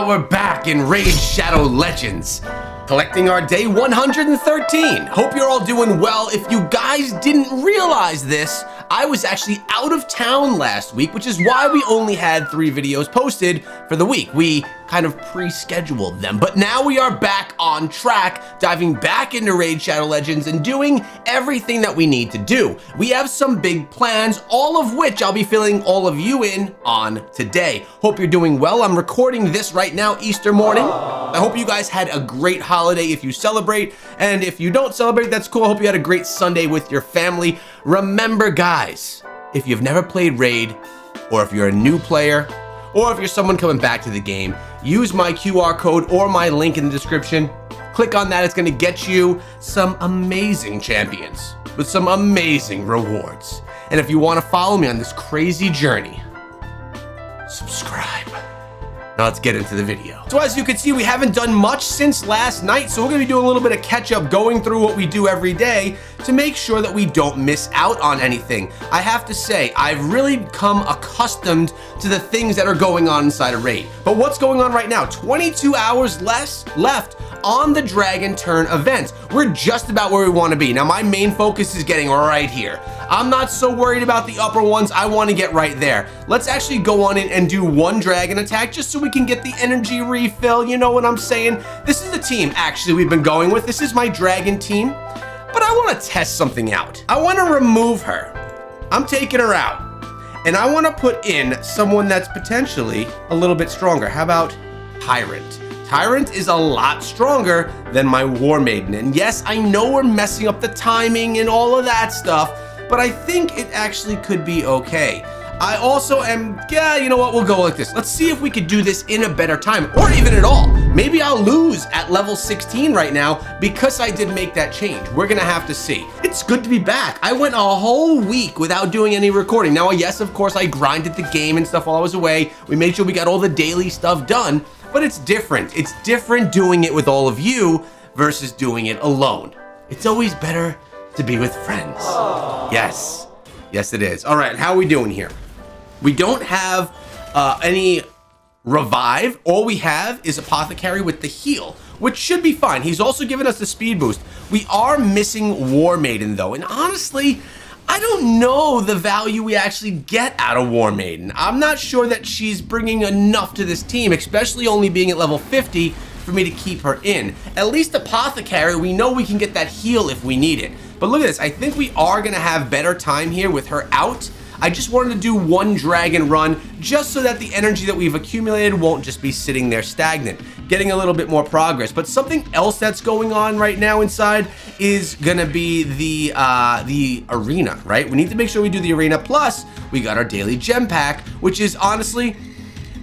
We're back in Raid Shadow Legends, collecting our day 113. Hope you're all doing well. If you guys didn't realize this, I was actually out of town last week, which is why we only had 3 videos posted for the week. We kind of pre-scheduled them, but now we are back on track, diving back into Raid Shadow Legends and doing everything that we need to do. We have some big plans, all of which I'll be filling all of you in on today. Hope you're doing well. I'm recording this right now, Easter morning. I hope you guys had a great holiday if you celebrate, and if you don't celebrate, that's cool. I hope you had a great Sunday with your family. Remember, guys, if you've never played Raid, or if you're a new player, or if you're someone coming back to the game, use my QR code or my link in the description. Click on that. It's going to get you some amazing champions with some amazing rewards. And if you want to follow me on this crazy journey, subscribe. Now let's get into the video. So as you can see, we haven't done much since last night, so we're gonna be doing a little bit of catch up, going through what we do every day to make sure that we don't miss out on anything. I have to say, I've really become accustomed to the things that are going on inside of Raid. But what's going on right now? 22 hours left on the Dragon Turn event. We're just about where we want to be. Now my main focus is getting right here. I'm not so worried about the upper ones. I want to get right there. Let's actually go on in and do one dragon attack just so we can get the energy refill. You know what I'm saying? This is the team actually we've been going with. This is my dragon team, but I want to test something out. I want to remove her. I'm taking her out, and I want to put in someone that's potentially a little bit stronger. How about Tyrant? Tyrant is a lot stronger than my War Maiden. And yes, I know we're messing up the timing and all of that stuff, but I think it actually could be okay. I also am, yeah, you know what, we'll go like this. Let's see if we could do this in a better time, or even at all. Maybe I'll lose at level 16 right now because I did make that change. We're gonna have to see. It's good to be back. I went a whole week without doing any recording. Now, yes, of course, I grinded the game and stuff while I was away. We made sure we got all the daily stuff done, but it's different. It's different doing it with all of you versus doing it alone. It's always better to be with friends. Yes, yes it is. All right, how are we doing here? We don't have any revive. All we have is Apothecary with the heal, which should be fine. He's also given us the speed boost. We are missing War Maiden though, and honestly, I don't know the value we actually get out of War Maiden. I'm not sure that she's bringing enough to this team, especially only being at level 50 for me to keep her in. At least Apothecary, we know we can get that heal if we need it. But look at this, I think we are gonna have better time here with her out. I just wanted to do one dragon run just so that the energy that we've accumulated won't just be sitting there stagnant, getting a little bit more progress. But something else that's going on right now inside is gonna be the arena, right? We need to make sure we do the arena. Plus, we got our daily gem pack, which is honestly,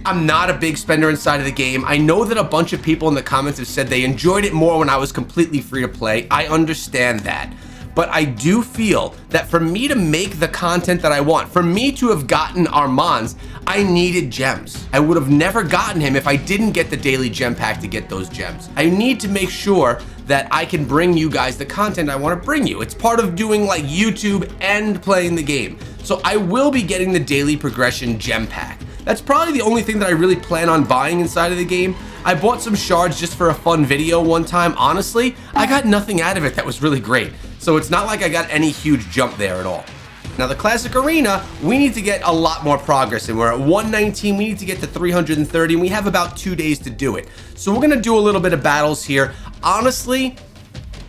I'm not a big spender inside of the game. I know that a bunch of people in the comments have said they enjoyed it more when I was completely free to play. I understand that. But I do feel that for me to make the content that I want, for me to have gotten Armanz, I needed gems. I would have never gotten him if I didn't get the daily gem pack to get those gems. I need to make sure that I can bring you guys the content I want to bring you. It's part of doing like YouTube and playing the game. So I will be getting the daily progression gem pack. That's probably the only thing that I really plan on buying inside of the game. I bought some shards just for a fun video one time. Honestly, I got nothing out of it that was really great. So it's not like I got any huge jump there at all. Now the classic arena, we need to get a lot more progress in. We're at 119, we need to get to 330, and we have about 2 days to do it. So we're gonna do a little bit of battles here. Honestly,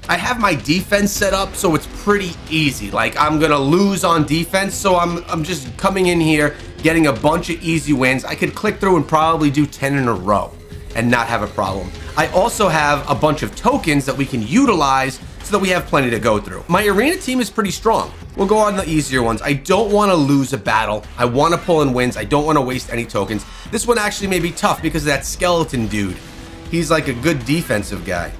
I have my defense set up, so it's pretty easy. Like, I'm gonna lose on defense, so I'm just coming in here, getting a bunch of easy wins. I could click through and probably do 10 in a row and not have a problem. I also have a bunch of tokens that we can utilize so that we have plenty to go through. My arena team is pretty strong. We'll go on the easier ones. I don't want to lose a battle. I want to pull in wins. I don't want to waste any tokens. This one actually may be tough because of that skeleton dude. He's like a good defensive guy.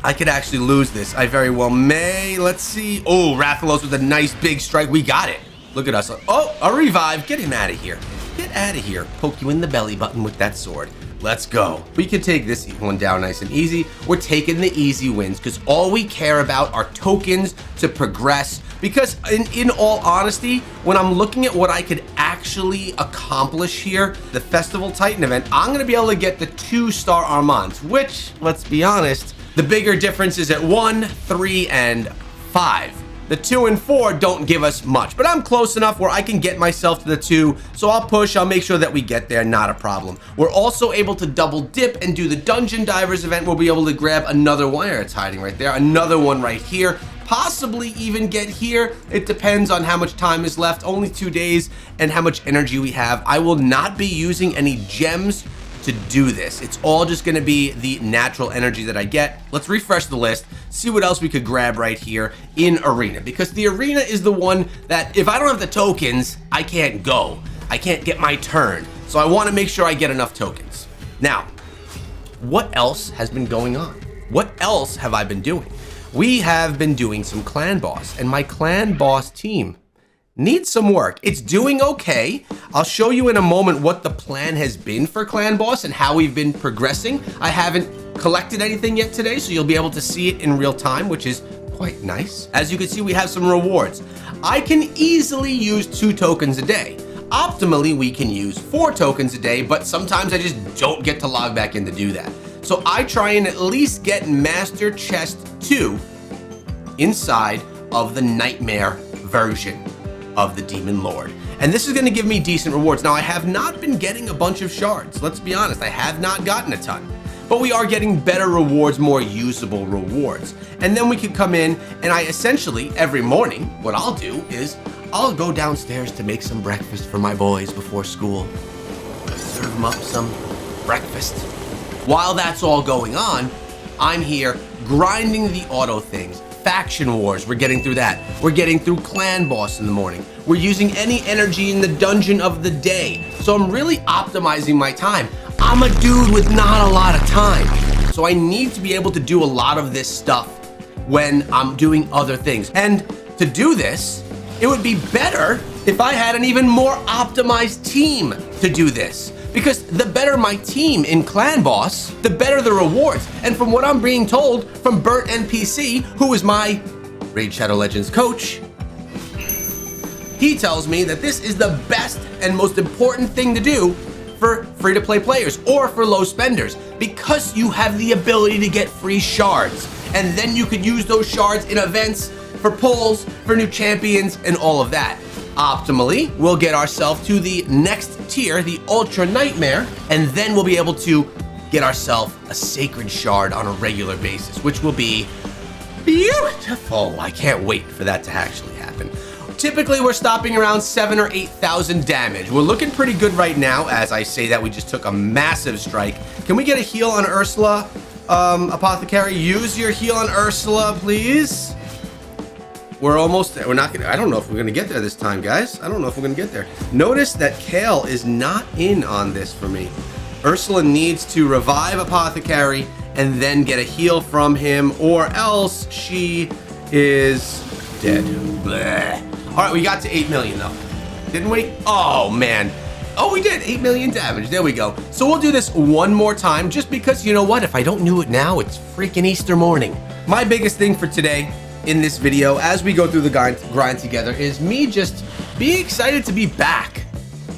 I could actually lose this. I very well may. Let's see. Oh, Rathalos with a nice big strike. We got it. Look at us. Oh, a revive. Get him out of here. Get out of here. Poke you in the belly button with that sword. Let's go. We can take this one down nice and easy. We're taking the easy wins because all we care about are tokens to progress. Because in all honesty, when I'm looking at what I could actually accomplish here, the Festival Titan event, I'm gonna be able to get the 2-star Armands, which, let's be honest, the bigger difference is at 1, 3, and 5. The 2 and 4 don't give us much, but I'm close enough where I can get myself to the 2, so I'll push, I'll make sure that we get there, not a problem. We're also able to double dip and do the Dungeon Divers event. We'll be able to grab another one, it's hiding right there, another one right here, possibly even get here. It depends on how much time is left, only 2 days, and how much energy we have. I will not be using any gems to do this. It's all just gonna be the natural energy that I get. Let's refresh the list, see what else we could grab right here in Arena, because the Arena is the one that if I don't have the tokens, I can't go. I can't get my turn. So I wanna make sure I get enough tokens. Now, what else has been going on? What else have I been doing? We have been doing some Clan Boss, and my Clan Boss team needs some work. It's doing okay. I'll show you in a moment what the plan has been for Clan Boss and how we've been progressing. I haven't collected anything yet today, so you'll be able to see it in real time, which is quite nice. As you can see, we have some rewards. I can easily use 2 tokens a day. Optimally, we can use 4 tokens a day, but sometimes I just don't get to log back in to do that. So I try and at least get Master Chest 2 inside of the Nightmare version of the Demon Lord. And this is gonna give me decent rewards. Now, I have not been getting a bunch of shards. Let's be honest, I have not gotten a ton. But we are getting better rewards, more usable rewards. And then we can come in and I essentially, every morning, what I'll do is I'll go downstairs to make some breakfast for my boys before school. Serve them up some breakfast. While that's all going on, I'm here grinding the auto things. Faction Wars, we're getting through that. We're getting through Clan Boss in the morning. We're using any energy in the dungeon of the day. So I'm really optimizing my time. I'm a dude with not a lot of time. So I need to be able to do a lot of this stuff when I'm doing other things. And to do this, it would be better if I had an even more optimized team to do this. Because the better my team in Clan Boss, the better the rewards. And from what I'm being told from Burnt NPC, who is my Raid Shadow Legends coach, he tells me that this is the best and most important thing to do for free-to-play players or for low spenders, because you have the ability to get free shards. And then you could use those shards in events, for pulls, for new champions, and all of that. Optimally, we'll get ourselves to the next tier, the Ultra Nightmare, and then we'll be able to get ourselves a Sacred Shard on a regular basis, which will be beautiful. I can't wait for that to actually happen. Typically, we're stopping around 7,000 or 8,000 damage. We're looking pretty good right now. As I say that, we just took a massive strike. Can we get a heal on Ursula, Apothecary? Use your heal on Ursula, please. We're almost there. We're not gonna, I don't know if we're gonna get there this time, guys. I don't know if we're gonna get there. Notice that Kale is not in on this for me. Ursula needs to revive Apothecary and then get a heal from him, or else she is dead. Bleh. All right, we got to 8 million though. Didn't we? Oh man. Oh, we did 8 million damage. There we go. So we'll do this one more time, just because, you know what? If I don't do it now, it's freaking Easter morning. My biggest thing for today in this video, as we go through the grind together, is me just being excited to be back,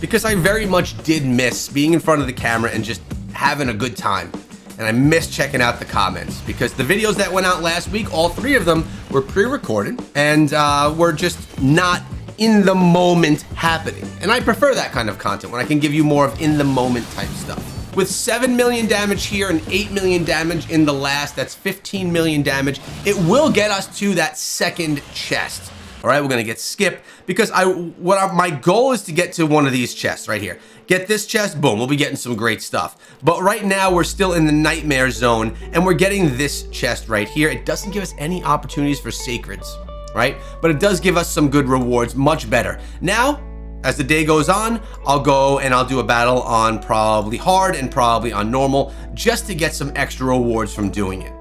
because I very much did miss being in front of the camera and just having a good time. And I miss checking out the comments, because the videos that went out last week, all 3 of them were pre-recorded and were just not in the moment happening. And I prefer that kind of content when I can give you more of in the moment type stuff. With 7 million damage here and 8 million damage in the last, that's 15 million damage. It will get us to that second chest. All right, we're gonna get Skip, because my goal is to get to one of these chests right here. Get this chest, boom, we'll be getting some great stuff. But right now we're still in the Nightmare Zone and we're getting this chest right here. It doesn't give us any opportunities for sacreds, right? But it does give us some good rewards, much better. Now, as the day goes on, I'll go and I'll do a battle on probably hard and probably on normal, just to get some extra rewards from doing it.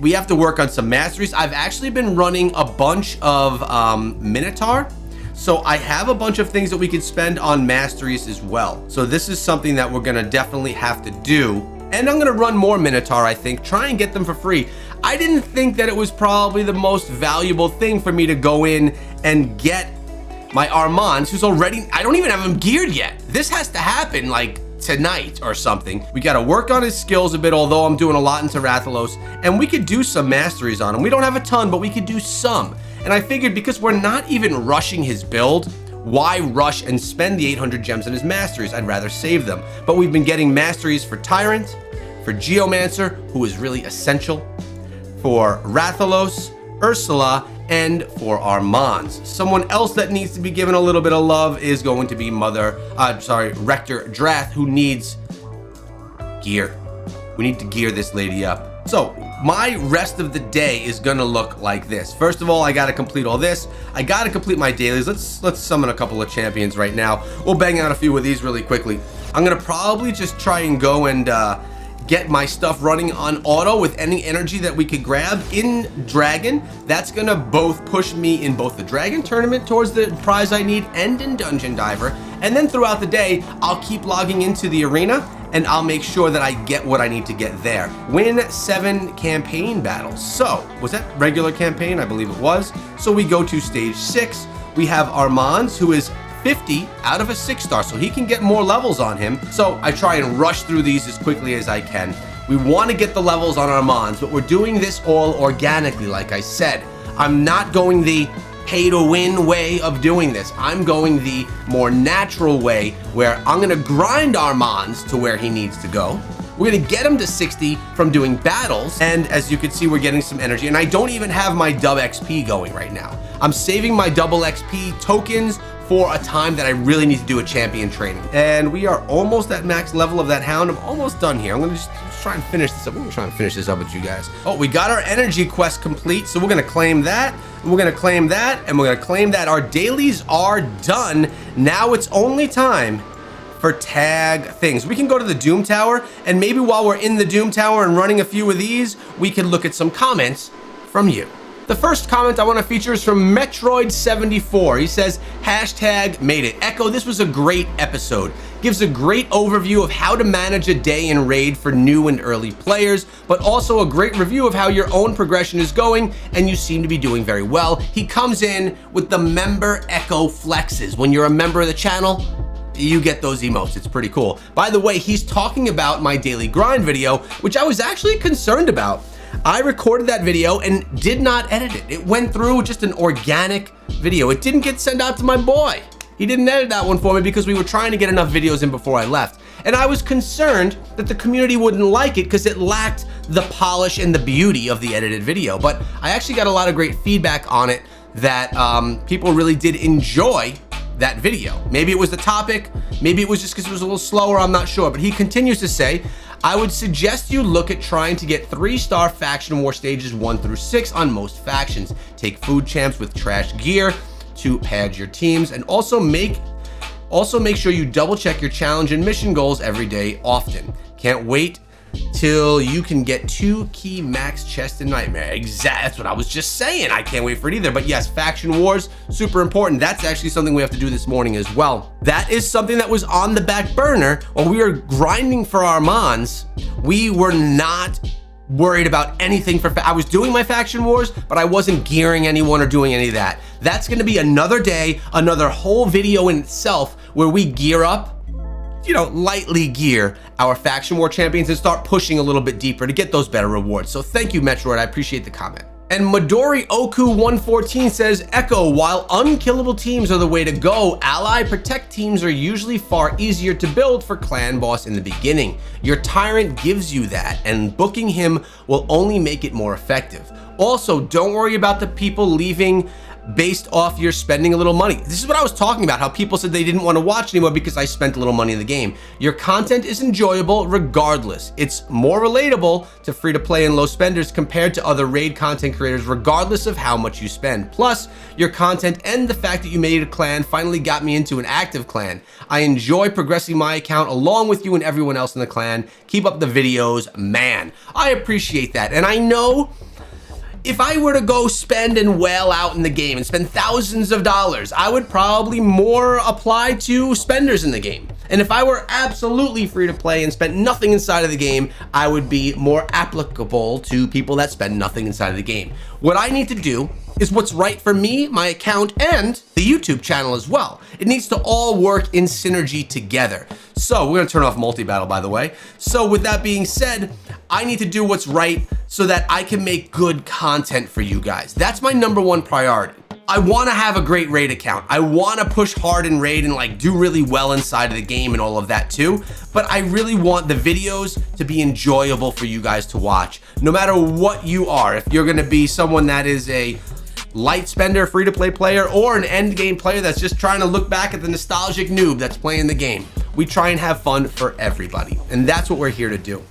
We have to work on some masteries. I've actually been running a bunch of Minotaur. So I have a bunch of things that we could spend on masteries as well. So this is something that we're gonna definitely have to do. And I'm gonna run more Minotaur, I think, try and get them for free. I didn't think that it was probably the most valuable thing for me to go in and get my Armands, who's already, I don't even have him geared yet. This has to happen like tonight or something. We gotta work on his skills a bit, although I'm doing a lot into Rathalos, and we could do some masteries on him. We don't have a ton, but we could do some. And I figured because we're not even rushing his build, why rush and spend the 800 gems on his masteries? I'd rather save them. But we've been getting masteries for Tyrant, for Geomancer, who is really essential, for Rathalos, Ursula, and for Armands. Someone else that needs to be given a little bit of love is going to be Rector Drath, who needs gear. We need to gear this lady up. So my rest of the day is gonna look like this. First of all, I gotta complete all this. I gotta complete my dailies. Let's summon a couple of champions right now. We'll bang out a few of these really quickly. I'm gonna probably just try and go and get my stuff running on auto with any energy that we could grab in Dragon. That's gonna both push me in both the Dragon tournament towards the prize I need and in Dungeon Diver. And then throughout the day, I'll keep logging into the arena and I'll make sure that I get what I need to get there. Win 7 campaign battles. So, was that regular campaign? I believe it was. So we go to stage 6. We have Armands, who is 50 out of a 6-star, so he can get more levels on him. So I try and rush through these as quickly as I can. We want to get the levels on Armands, but we're doing this all organically, like I said. I'm not going the pay to win way of doing this. I'm going the more natural way where I'm gonna grind Armands to where he needs to go. We're gonna get him to 60 from doing battles, and as you can see, we're getting some energy, and I don't even have my dub XP going right now. I'm saving my double XP tokens for a time that I really need to do a champion training. And we are almost at max level of that hound. I'm almost done here. I'm gonna just try and finish this up. We're gonna try and finish this up with you guys. Oh, we got our energy quest complete, so we're gonna claim that. We're gonna claim that, and we're gonna claim that. Our dailies are done. Now it's only time for tag things. We can go to the Doom Tower, and maybe while we're in the Doom Tower and running a few of these, we can look at some comments from you. The first comment I want to feature is from Metroid74. He says, #made it. Echo, this was a great episode. Gives a great overview of how to manage a day in Raid for new and early players, but also a great review of how your own progression is going, and you seem to be doing very well. He comes in with the member Echo flexes. When you're a member of the channel, you get those emotes. It's pretty cool. By the way, he's talking about my daily grind video, which I was actually concerned about. I recorded that video and did not edit it. It went through just an organic video. It didn't get sent out to my boy. He didn't edit that one for me because we were trying to get enough videos in before I left. And I was concerned that the community wouldn't like it because it lacked the polish and the beauty of the edited video. But I actually got a lot of great feedback on it that people really did enjoy that video. Maybe it was the topic, maybe it was just because it was a little slower, I'm not sure. But he continues to say, I would suggest you look at trying to get 3-star faction war stages 1 through 6 on most factions. Take food champs with trash gear to pad your teams, and also make sure you double check your challenge and mission goals every day often. Can't wait till you can get 2 key max chest in Nightmare. Exactly, that's what I was just saying. I can't wait for it either. But yes, faction wars, super important. That's actually something we have to do this morning as well. That is something that was on the back burner while we were grinding for Armands. We were not worried about anything for I was doing my faction wars, but I wasn't gearing anyone or doing any of that. That's gonna be another day, another whole video in itself where we gear up, lightly gear our faction war champions and start pushing a little bit deeper to get those better rewards. So thank you, Metroid, I appreciate the comment. And Midori Oku 114 says, Echo, while unkillable teams are the way to go, ally protect teams are usually far easier to build for clan boss in the beginning. Your tyrant gives you that, and booking him will only make it more effective. Also, don't worry about the people leaving based off your spending a little money. This is what I was talking about, how people said they didn't want to watch anymore because I spent a little money in the game. Your content is enjoyable regardless. It's more relatable to free-to-play and low spenders compared to other raid content creators regardless of how much you spend. Plus, your content and the fact that you made a clan finally got me into an active clan. I enjoy progressing my account along with you and everyone else in the clan. Keep up the videos, man. I appreciate that. And I know If I were to go spend and whale out in the game and spend thousands of dollars, I would probably more apply to spenders in the game. And if I were absolutely free to play and spent nothing inside of the game, I would be more applicable to people that spend nothing inside of the game. What I need to do is what's right for me, my account, and the YouTube channel as well. It needs to all work in synergy together. So we're gonna turn off multi-battle, by the way. So with that being said, I need to do what's right so that I can make good content for you guys. That's my #1 priority. I want to have a great raid account. I want to push hard in raid and like do really well inside of the game and all of that too. But I really want the videos to be enjoyable for you guys to watch. No matter what you are, if you're going to be someone that is a light spender, free to play player, or an end game player that's just trying to look back at the nostalgic noob that's playing the game, we try and have fun for everybody. And that's what we're here to do.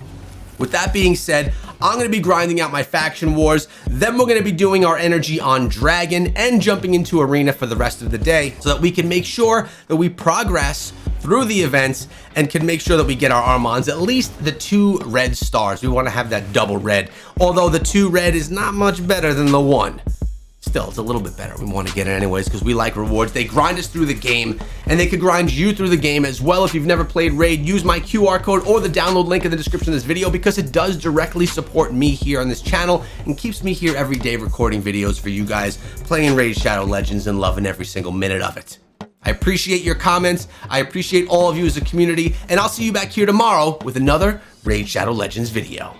With that being said, I'm going to be grinding out my faction wars, then we're going to be doing our energy on Dragon and jumping into Arena for the rest of the day so that we can make sure that we progress through the events and can make sure that we get our Armands at least the 2 red stars. We want to have that double red, although the 2 red is not much better than the 1. Still, it's a little bit better. We want to get it anyways because we like rewards. They grind us through the game, and they could grind you through the game as well. If you've never played Raid, use my QR code or the download link in the description of this video because it does directly support me here on this channel and keeps me here every day recording videos for you guys, playing Raid Shadow Legends and loving every single minute of it. I appreciate your comments. I appreciate all of you as a community, and I'll see you back here tomorrow with another Raid Shadow Legends video.